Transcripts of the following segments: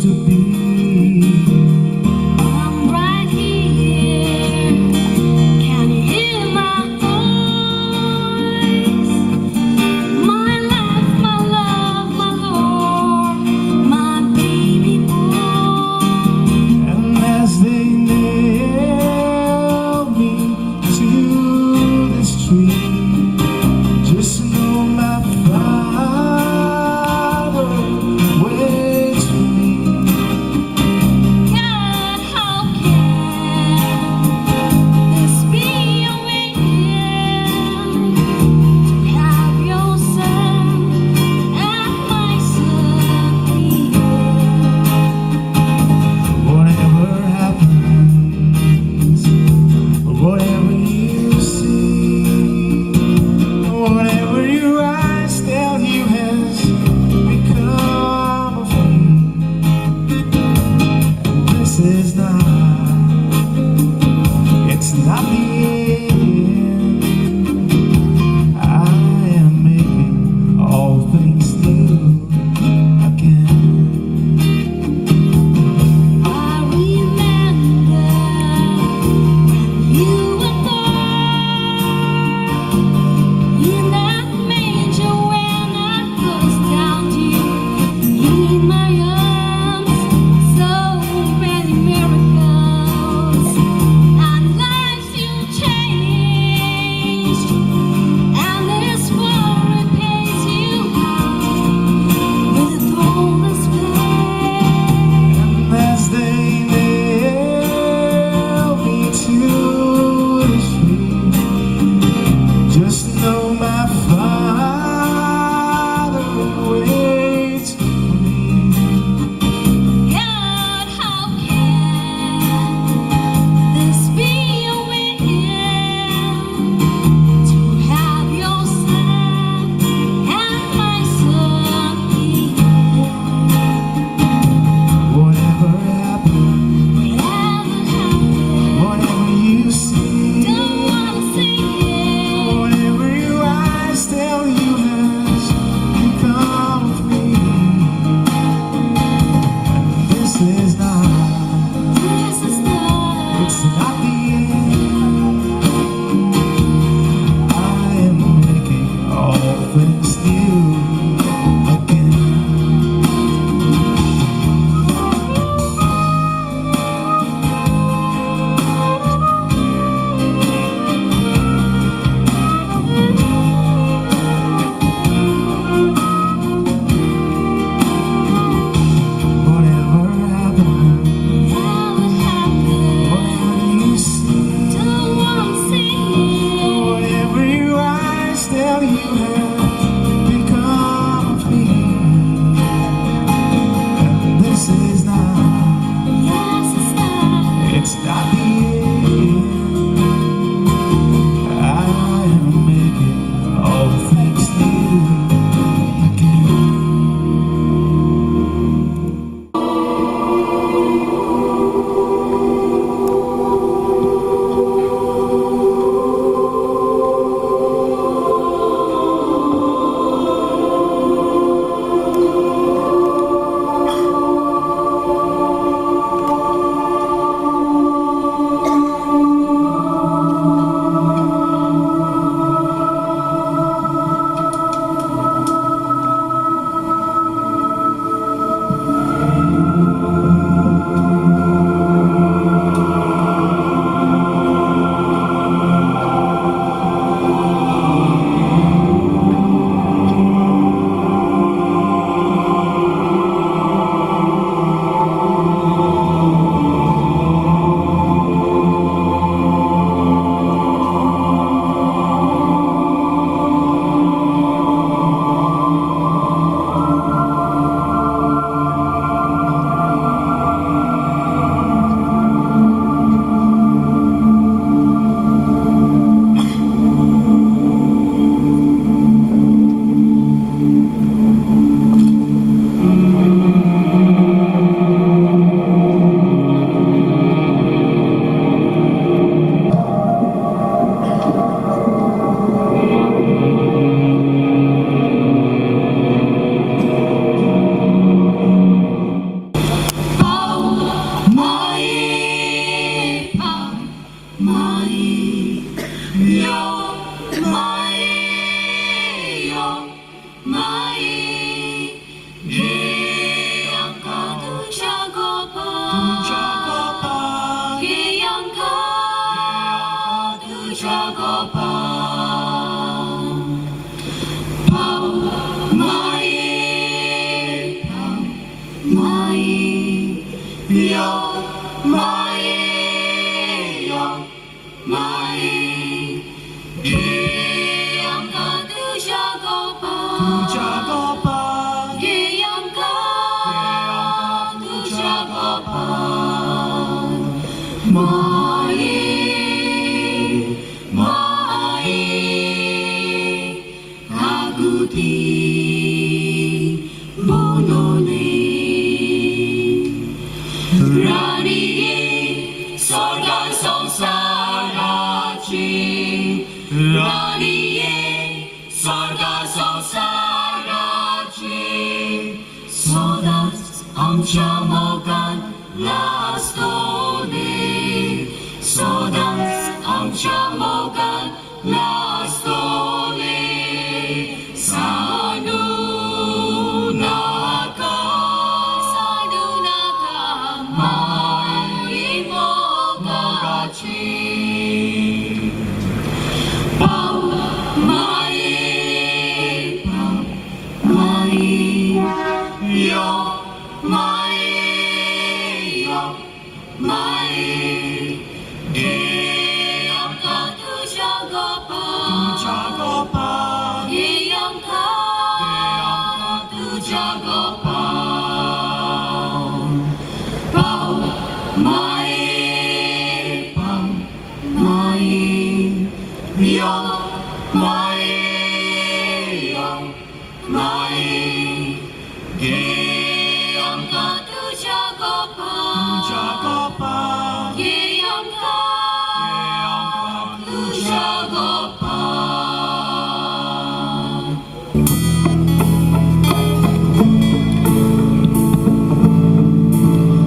to be. I'm right here. Can you hear my voice? My life, my love, my Lord, my baby boy. And as they nail me to this tree, just know my Father waits for me. God, how can this be a wind to have your son and my son here? Whatever happens, whatever you see, whatever your eyes tell you has become of me. And this is it's not the end. I am making all things new again. I remember when you were born in that manger when I first found you in my arms. So many miracles and lives you changed, and this world repays you with a thornless pain. And as they nail me to the tree, just know my Father waits for me. God, how can this be a wind to have your son and my son here? Whatever happens, Whatever whatever you see, don't wanna see it. whatever your eyes tell you has become of me. And this is not it's not the end. I am making all things new again. Whatever happens, whatever you see, Don't wanna see it. whatever your eyes tell you have become of me. And this is not it's not the end. I am making all things new again.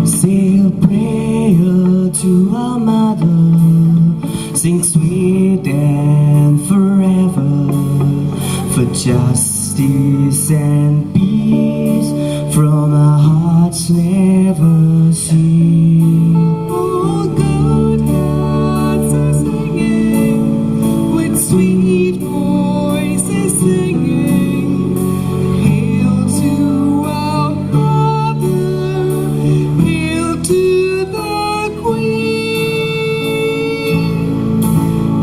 Say a prayer to our mother, sing sweet and forever, for justice and peace from our hearts never cease. Oh, good hearts are singing, with sweet voices singing, hail to our mother, hail to the Queen.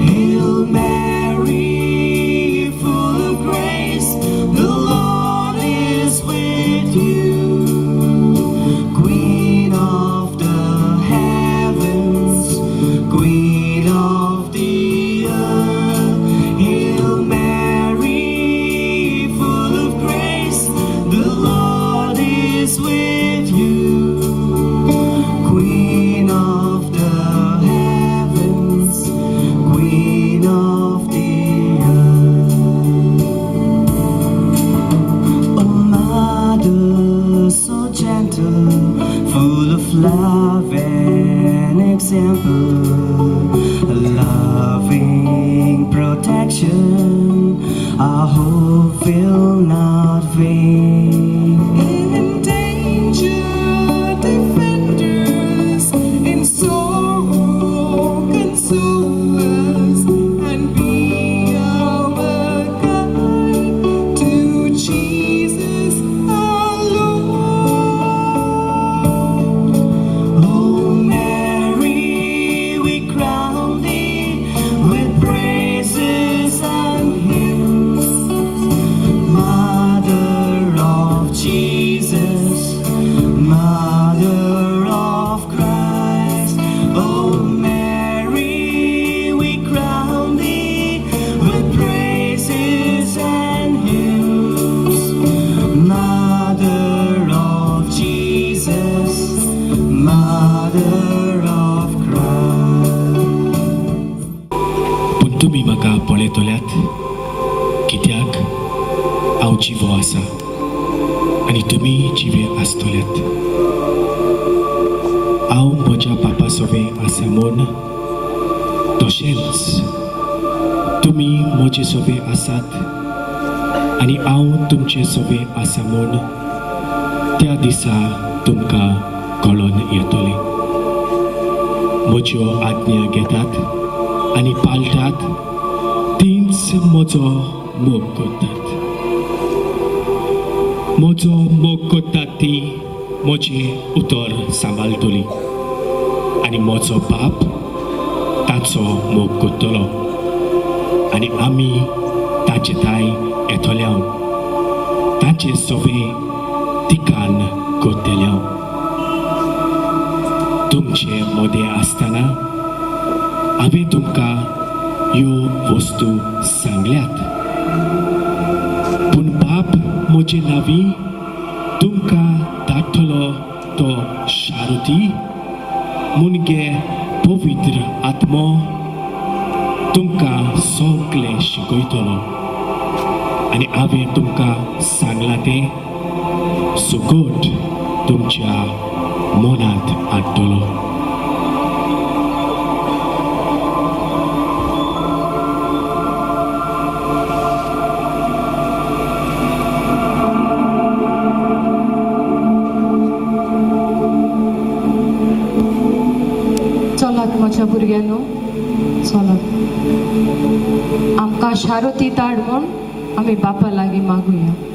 Hail Mary, full of grace, the Lord is with you. Queen of the heavens, Queen of the earth. Hail Mary, full of grace, the Lord is with you. Queen of the heavens, Queen of the earth. Oh, Mother, so gentle, full of love and example, a loving protection, our hope will not vain. In danger, defenders, in sorrow, console us, and be our guide to Jesus our Lord. Oh Mary, we crown thee with praises and hymns, Mother of Jesus, Mother of Christ. Oh Mary, we crown thee with praises and hymns, Mother of Jesus, Mother of Christ. Puntumi maka poletolat, kitiak, au jivoasa, ani tumi jive astolet. Au moja papa sove asamon, toshens, tumi moje sove asat, ani au tumche sove asamon, tia disa tumka kolon iatole. Mojo atnia getat, ani paltat, tins mojo mokotat. Mojo mokotati moje utor sambal tuli. आनी म्हजो बाप ताचो मोग करतलो आनी आमी ताचे ताय येतले ताचे सोवे तिकान करतले तुमचे मोदे आसतना हांवें तुमकां ह्यो वस्तू सांगल्यात पूण बाप म्हजे नांवी तुमकां धाडटलो तो शारुती मुनगे पवित्र आत्मो तुमकां सगळें शिकयतलो आनी हांवें तुमकां सांगलां तें सुगोट तुमच्या मनांत हाडटलो चलात म्हज्या भुरग्यांनो चलात आमकां शारुती धाड म्हूण आमी बापा लागीं मागुया